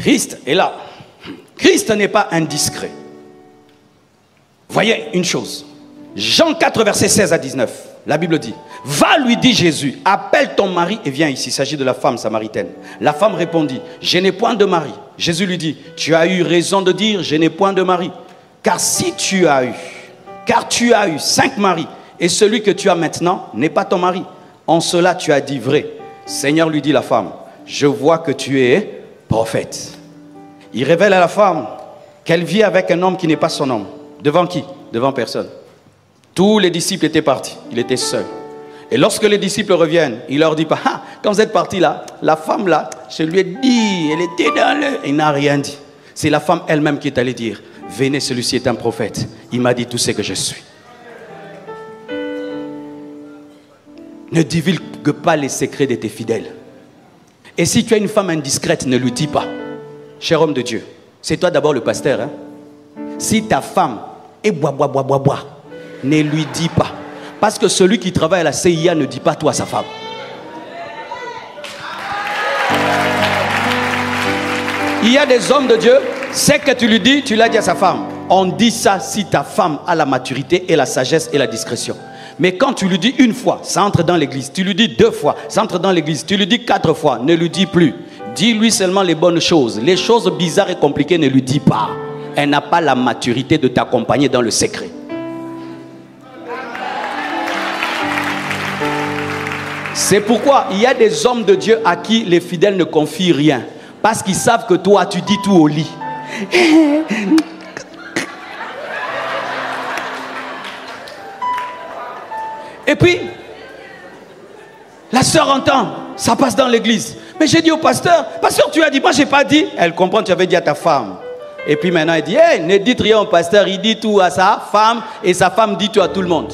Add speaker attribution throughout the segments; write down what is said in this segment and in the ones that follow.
Speaker 1: Christ est là. Christ n'est pas indiscret. Voyez une chose. Jean 4, versets 16 à 19. La Bible dit, va, lui dit Jésus, appelle ton mari et viens ici. Il s'agit de la femme samaritaine. La femme répondit, je n'ai point de mari. Jésus lui dit, tu as eu raison de dire, je n'ai point de mari. Car tu as eu 5 maris, et celui que tu as maintenant n'est pas ton mari. En cela tu as dit vrai. Seigneur, lui dit la femme, je vois que tu es prophète. Il révèle à la femme qu'elle vit avec un homme qui n'est pas son homme. Devant qui? Devant personne. Tous les disciples étaient partis, il était seul. Et lorsque les disciples reviennent, il leur dit pas, ah, quand vous êtes partis là, la femme là, je lui ai dit, elle était dans le... Il n'a rien dit. C'est la femme elle-même qui est allée dire, venez, celui-ci est un prophète. Il m'a dit tout ce que je suis. Ne divulgue pas les secrets de tes fidèles. Et si tu as une femme indiscrète, ne lui dis pas. Cher homme de Dieu, c'est toi d'abord le pasteur. Hein? Si ta femme est bois, ne lui dis pas. Parce que celui qui travaille à la CIA ne dit pas toi à sa femme. Il y a des hommes de Dieu, c'est que tu lui dis, tu l'as dit à sa femme. On dit ça si ta femme a la maturité et la sagesse et la discrétion. Mais quand tu lui dis une fois, ça entre dans l'église. Tu lui dis 2 fois, ça entre dans l'église. Tu lui dis 4 fois, ne lui dis plus. Dis-lui seulement les bonnes choses. Les choses bizarres et compliquées, ne lui dis pas. Elle n'a pas la maturité de t'accompagner dans le secret. C'est pourquoi il y a des hommes de Dieu à qui les fidèles ne confient rien. Parce qu'ils savent que toi, tu dis tout au lit. Et puis, la sœur entend, ça passe dans l'église. Mais j'ai dit au pasteur, pasteur, tu as dit, moi j'ai pas dit. Elle comprend, tu avais dit à ta femme. Et puis maintenant, elle dit, hey, ne dites rien au pasteur, il dit tout à sa femme et sa femme dit tout à tout le monde.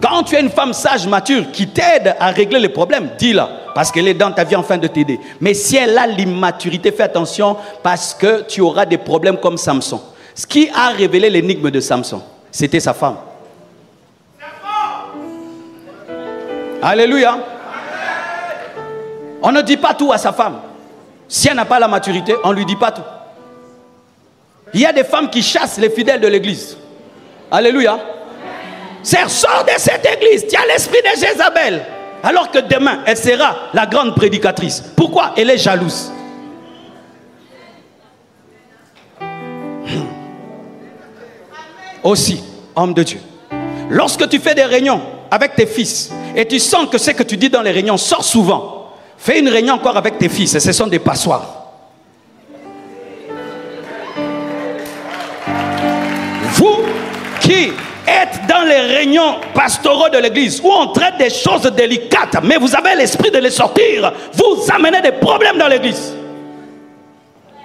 Speaker 1: Quand tu as une femme sage, mature, qui t'aide à régler les problèmes, dis-la. Parce qu'elle est dans ta vie en train de t'aider. Mais si elle a l'immaturité, fais attention parce que tu auras des problèmes comme Samson. Ce qui a révélé l'énigme de Samson, c'était sa femme. Alléluia. On ne dit pas tout à sa femme. Si elle n'a pas la maturité, on ne lui dit pas tout. Il y a des femmes qui chassent les fidèles de l'église. Alléluia. Sœur, sors de cette église. Tu as l'esprit de Jézabel. Alors que demain, elle sera la grande prédicatrice. Pourquoi? Elle est jalouse. Aussi, homme de Dieu, lorsque tu fais des réunions avec tes fils et tu sens que ce que tu dis dans les réunions sort souvent, fais une réunion encore avec tes fils et ce sont des passoires. Vous qui êtes dans les réunions pastoraux de l'église où on traite des choses délicates, mais vous avez l'esprit de les sortir, vous amenez des problèmes dans l'église.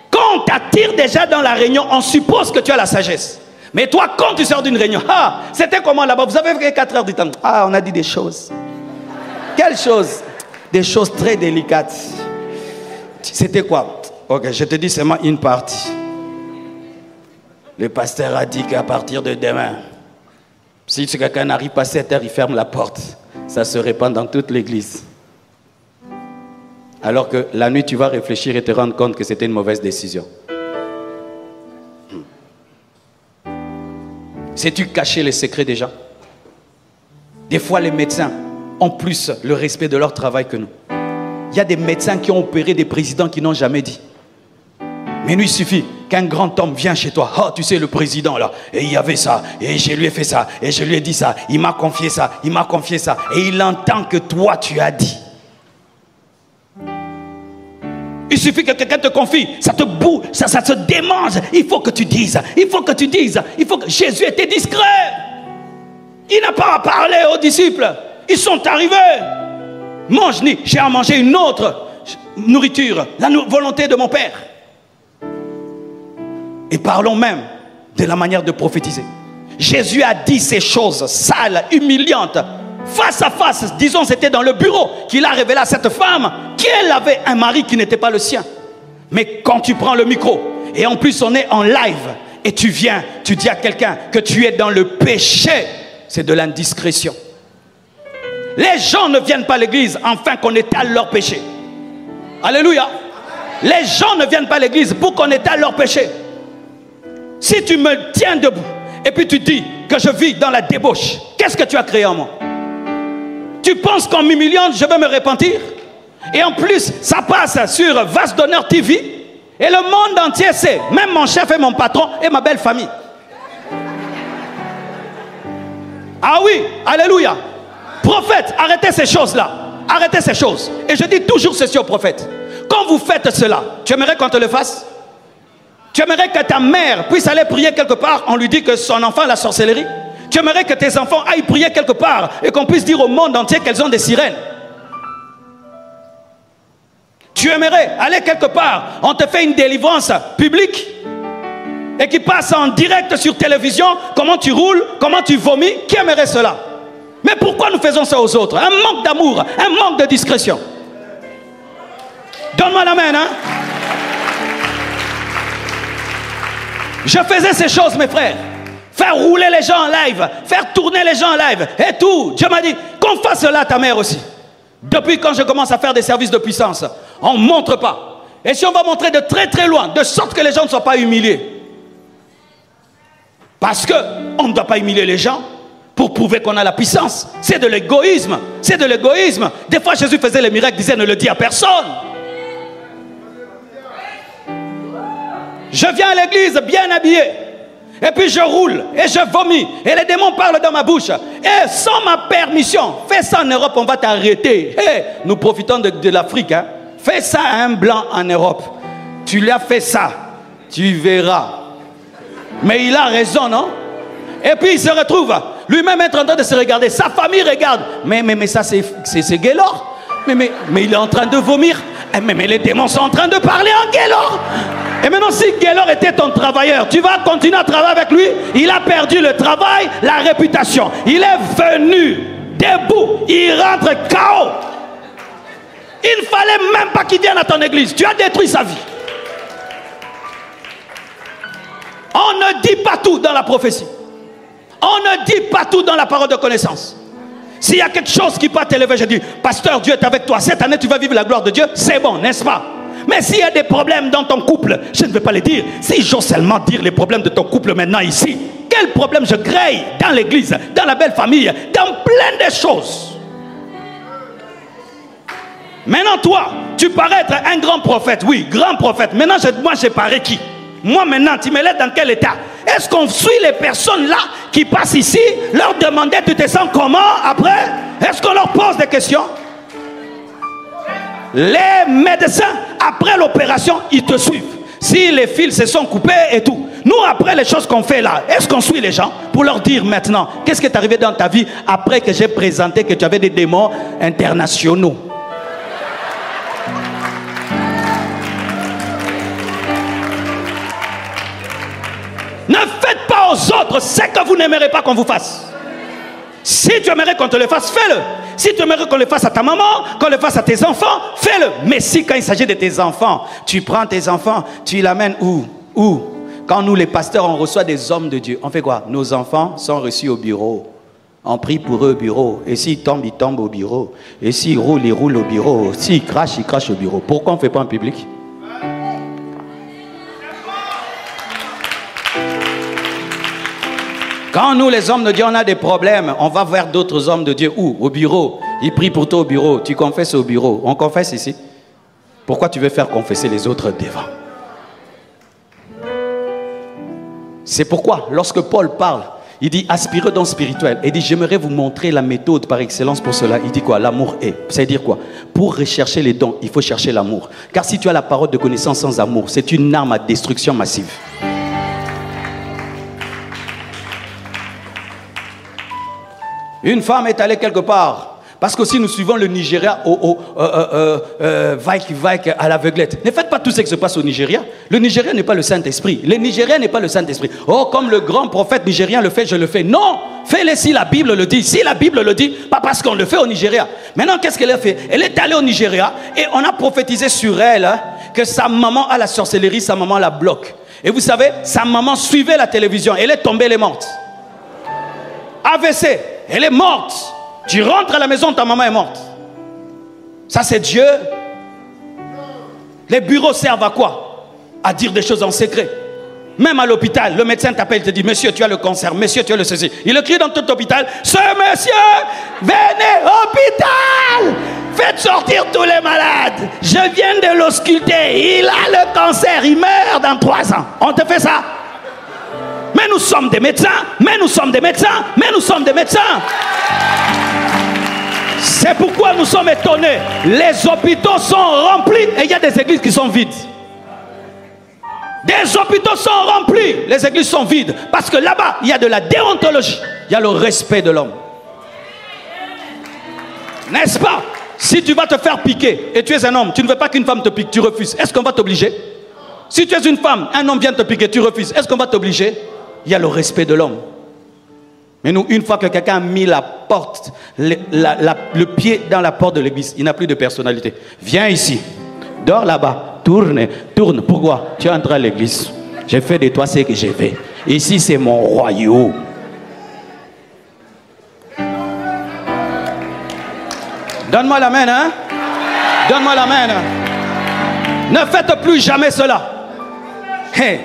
Speaker 1: Quand on t'attire déjà dans la réunion, on suppose que tu as la sagesse. Mais toi, quand tu sors d'une réunion, ah, c'était comment là-bas? Vous avez fait 4 heures du temps. Ah, on a dit des choses. Quelles choses? Des choses très délicates. C'était quoi? Ok, je te dis seulement une partie. Le pasteur a dit qu'à partir de demain, si quelqu'un n'arrive pas à 7 heures, il ferme la porte. Ça se répand dans toute l'église. Alors que la nuit, tu vas réfléchir et te rendre compte que c'était une mauvaise décision. Sais-tu cacher les secrets des gens? Des fois, les médecins ont plus le respect de leur travail que nous. Il y a des médecins qui ont opéré des présidents qui n'ont jamais dit. Mais nous, il suffit qu'un grand homme vienne chez toi. Oh, tu sais, le président là, et il y avait ça, et je lui ai fait ça, et je lui ai dit ça, il m'a confié ça, il m'a confié ça. Et il entend que toi, tu as dit. Il suffit que quelqu'un te confie, ça te boue, ça se démange. Il faut que tu dises, il faut que tu dises, il faut que... Jésus était discret. Il n'a pas à parler aux disciples. Ils sont arrivés. Mange, ni, j'ai à manger une autre nourriture, la volonté de mon Père. Et parlons même de la manière de prophétiser. Jésus a dit ces choses sales, humiliantes, face à face. Disons, c'était dans le bureau qu'il a révélé à cette femme qu'elle avait un mari qui n'était pas le sien. Mais quand tu prends le micro, et en plus on est en live, et tu viens, tu dis à quelqu'un que tu es dans le péché, c'est de l'indiscrétion. Les gens ne viennent pas à l'église afin qu'on étale leur péché. Alléluia. Les gens ne viennent pas à l'église pour qu'on étale leurs péchés. Si tu me tiens debout et puis tu dis que je vis dans la débauche, qu'est-ce que tu as créé en moi? Tu penses qu'en m'humiliant, je vais me repentir? Et en plus, ça passe sur Vase d'Honneur TV et le monde entier sait, même mon chef et mon patron et ma belle famille. Ah oui, alléluia. Prophète, arrêtez ces choses-là. Arrêtez ces choses. Et je dis toujours ceci aux prophètes. Quand vous faites cela, tu aimerais qu'on te le fasse? Tu aimerais que ta mère puisse aller prier quelque part, on lui dit que son enfant a la sorcellerie? Tu aimerais que tes enfants aillent prier quelque part et qu'on puisse dire au monde entier qu'elles ont des sirènes? Tu aimerais aller quelque part, on te fait une délivrance publique et qui passe en direct sur télévision, comment tu roules, comment tu vomis? Qui aimerait cela? Mais pourquoi nous faisons ça aux autres? Un manque d'amour, un manque de discrétion. Donne-moi l'amen, hein? Je faisais ces choses, mes frères. Faire rouler les gens en live, faire tourner les gens en live et tout. Dieu m'a dit qu'on fasse cela à ta mère aussi. Depuis quand je commence à faire des services de puissance, on ne montre pas. Et si on va montrer de très très loin, de sorte que les gens ne soient pas humiliés. Parce qu'on ne doit pas humilier les gens pour prouver qu'on a la puissance. C'est de l'égoïsme. C'est de l'égoïsme. Des fois Jésus faisait les miracles, disait ne le dis à personne. Je viens à l'église bien habillé. Et puis je roule et je vomis. Et les démons parlent dans ma bouche. Et sans ma permission, fais ça en Europe, on va t'arrêter. Hey, nous profitons de l'Afrique. Hein. Fais ça à un blanc en Europe. Tu lui as fait ça. Tu verras. Mais il a raison, non? Et puis il se retrouve. Lui-même est en train de se regarder. Sa famille regarde. Mais ça, c'est Gaylord. Mais il est en train de vomir. Mais les démons sont en train de parler en Gaylord. Et maintenant, si Gaylord était ton travailleur, tu vas continuer à travailler avec lui. Il a perdu le travail, la réputation. Il est venu debout. Il rentre KO. Il ne fallait même pas qu'il vienne à ton église. Tu as détruit sa vie. On ne dit pas tout dans la prophétie. On ne dit pas tout dans la parole de connaissance. S'il y a quelque chose qui peut t'élever, je dis, pasteur, Dieu est avec toi. Cette année, tu vas vivre la gloire de Dieu. C'est bon, n'est-ce pas? Mais s'il y a des problèmes dans ton couple, je ne vais pas les dire. Si j'ose seulement dire les problèmes de ton couple maintenant ici, quel problème je crée dans l'église, dans la belle famille, dans plein de choses. Maintenant, toi, tu parais être un grand prophète. Oui, grand prophète. Maintenant, moi, j'ai paré qui? Moi, maintenant, tu me laisses dans quel état? Est-ce qu'on suit les personnes là qui passent ici, leur demander tu te sens comment après? Est-ce qu'on leur pose des questions? Les médecins, après l'opération, ils te suivent. Si les fils se sont coupés et tout. Nous, après les choses qu'on fait là, est-ce qu'on suit les gens pour leur dire maintenant, qu'est-ce qui est arrivé dans ta vie après que j'ai présenté que tu avais des démons internationaux? Ne faites pas aux autres ce que vous n'aimerez pas qu'on vous fasse. Si tu aimerais qu'on te le fasse, fais-le. Si tu aimerais qu'on le fasse à ta maman, qu'on le fasse à tes enfants, fais-le. Mais si quand il s'agit de tes enfants, tu prends tes enfants, tu l'amènes où? Où? Quand nous les pasteurs, on reçoit des hommes de Dieu, on fait quoi? Nos enfants sont reçus au bureau. On prie pour eux au bureau. Et s'ils tombent, ils tombent au bureau. Et s'ils roulent, ils roulent au bureau. S'ils crachent, ils crachent au bureau. Pourquoi on ne fait pas en public? Quand nous, les hommes de Dieu, on a des problèmes, on va vers d'autres hommes de Dieu. Où? Au bureau. Ils prient pour toi au bureau. Tu confesses au bureau. On confesse ici. Pourquoi tu veux faire confesser les autres devant? C'est pourquoi, lorsque Paul parle, il dit aspirez donc spirituel. Il dit j'aimerais vous montrer la méthode par excellence pour cela. Il dit quoi? L'amour est. C'est-à-dire quoi? Pour rechercher les dons, il faut chercher l'amour. Car si tu as la parole de connaissance sans amour, c'est une arme à destruction massive. Une femme est allée quelque part. Parce que si nous suivons le Nigeria à l'aveuglette. Ne faites pas tout ce qui se passe au Nigeria. Le Nigeria n'est pas le Saint-Esprit. Le Nigeria n'est pas le Saint-Esprit. Oh, comme le grand prophète nigérien le fait, je le fais. Non, fais-le si la Bible le dit. Si la Bible le dit, pas parce qu'on le fait au Nigeria. Maintenant, qu'est-ce qu'elle a fait? Elle est allée au Nigeria et on a prophétisé sur elle que sa maman a la sorcellerie, sa maman la bloque. Et vous savez, sa maman suivait la télévision. Elle est tombée, elle est morte. AVC, elle est morte. Tu rentres à la maison, ta maman est morte. Ça, c'est Dieu. Les bureaux servent à quoi? À dire des choses en secret. Même à l'hôpital, le médecin t'appelle, te dit, monsieur, tu as le cancer, monsieur, tu as le ceci. Il le crie dans tout l'hôpital, ce monsieur, venez, hôpital, faites sortir tous les malades. Je viens de l'ausculter, il a le cancer, il meurt dans 3 ans. On te fait ça? Mais nous sommes des médecins, mais nous sommes des médecins, mais nous sommes des médecins. C'est pourquoi nous sommes étonnés. Les hôpitaux sont remplis et il y a des églises qui sont vides. Des hôpitaux sont remplis, les églises sont vides. Parce que là-bas, il y a de la déontologie. Il y a le respect de l'homme. N'est-ce pas? Si tu vas te faire piquer et tu es un homme, tu ne veux pas qu'une femme te pique, tu refuses. Est-ce qu'on va t'obliger? Si tu es une femme, un homme vient te piquer, tu refuses. Est-ce qu'on va t'obliger? Il y a le respect de l'homme. Mais nous, une fois que quelqu'un a mis la porte, le pied dans la porte de l'église, il n'a plus de personnalité. Viens ici, dors là-bas. Tourne, tourne. Pourquoi? Tu es entré à l'église. J'ai fait de toi ce que j'ai fait. Ici, c'est mon royaume. Donne-moi la main, hein? Donne-moi la main. Ne faites plus jamais cela. Hey.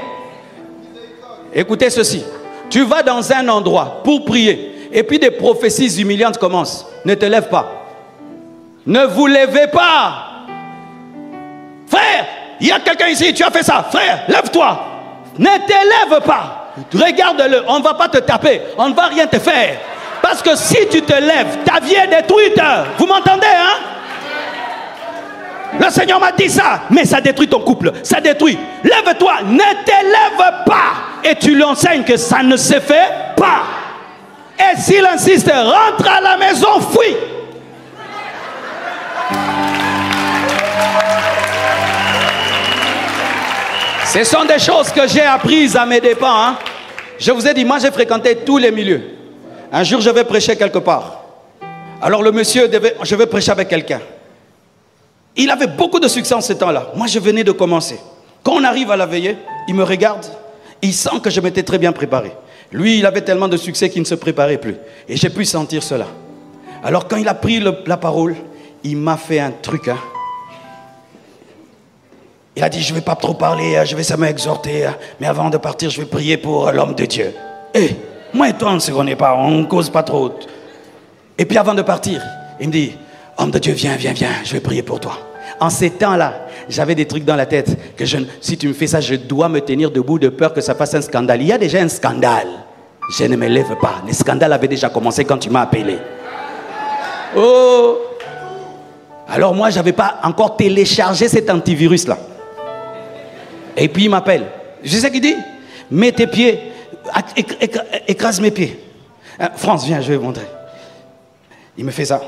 Speaker 1: Écoutez ceci. Tu vas dans un endroit pour prier. Et puis des prophéties humiliantes commencent. Ne te lève pas. Ne vous levez pas. Frère, il y a quelqu'un ici, tu as fait ça. Frère, lève-toi. Ne t'élève pas. Regarde-le, on ne va pas te taper. On ne va rien te faire. Parce que si tu te lèves, ta vie est détruite. Vous m'entendez, hein? Le Seigneur m'a dit ça. Mais ça détruit ton couple. Ça détruit. Lève-toi, ne t'élève pas. Et tu lui enseignes que ça ne se fait pas. Et s'il insiste, rentre à la maison, fuis. Ce sont des choses que j'ai apprises à mes dépens. Hein? Je vous ai dit, moi j'ai fréquenté tous les milieux. Un jour je vais prêcher quelque part. Alors le monsieur je vais prêcher avec quelqu'un. Il avait beaucoup de succès en ce temps-là. Moi je venais de commencer. Quand on arrive à la veillée, il me regarde. Il sent que je m'étais très bien préparé. Lui, il avait tellement de succès qu'il ne se préparait plus. Et j'ai pu sentir cela. Alors quand il a pris la parole, il m'a fait un truc. Hein. Il a dit, je ne vais pas trop parler, je vais seulement exhorter. Mais avant de partir, je vais prier pour l'homme de Dieu. Et moi et toi, on ne se connaît pas, on ne cause pas trop. Et puis avant de partir, il me dit, homme de Dieu, viens, viens, viens, je vais prier pour toi. En ces temps-là, j'avais des trucs dans la tête que si tu me fais ça, je dois me tenir debout de peur que ça fasse un scandale. Il y a déjà un scandale. Je ne me lève pas. Le scandale avait déjà commencé quand tu m'as appelé. Oh! Alors moi, je n'avais pas encore téléchargé cet antivirus-là. Et puis il m'appelle. Je sais ce qu'il dit. Mets tes pieds, écrase mes pieds. France, viens, je vais vous montrer. Il me fait ça.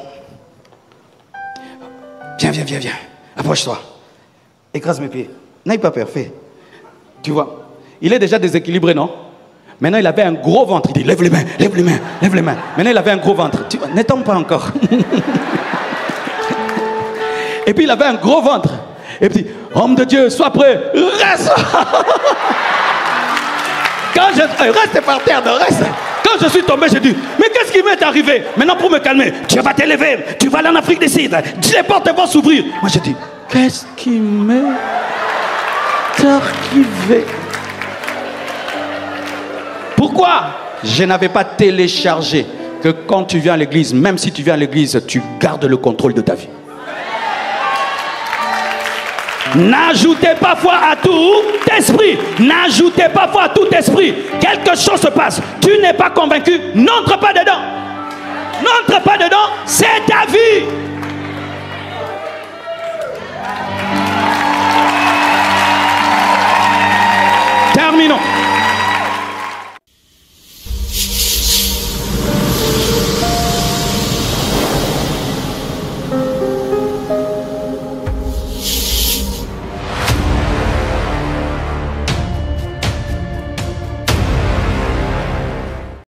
Speaker 1: Viens, viens, viens, viens. Approche-toi. Écrase mes pieds. N'aie pas peur, fais. Tu vois, il est déjà déséquilibré, non? Maintenant, il avait un gros ventre. Il dit, lève les mains, lève les mains, lève les mains. Maintenant, il avait un gros ventre. Tu vois, ne tombe pas encore. Et puis, il avait un gros ventre. Et puis, homme de Dieu, sois prêt. Reste. Reste par terre, reste. Quand je suis tombé, j'ai dit, mais qu'est-ce qui m'est arrivé? Maintenant, pour me calmer, tu vas t'élever, tu vas aller en Afrique du Sud, les portes vont s'ouvrir. Moi, j'ai dit, qu'est-ce qui m'est arrivé? Pourquoi? Je n'avais pas téléchargé que quand tu viens à l'église, même si tu viens à l'église, tu gardes le contrôle de ta vie. N'ajoutez pas foi à tout esprit. N'ajoutez pas foi à tout esprit. Quelque chose se passe. Tu n'es pas convaincu. N'entre pas dedans. N'entre pas dedans. C'est ta vie. Terminons.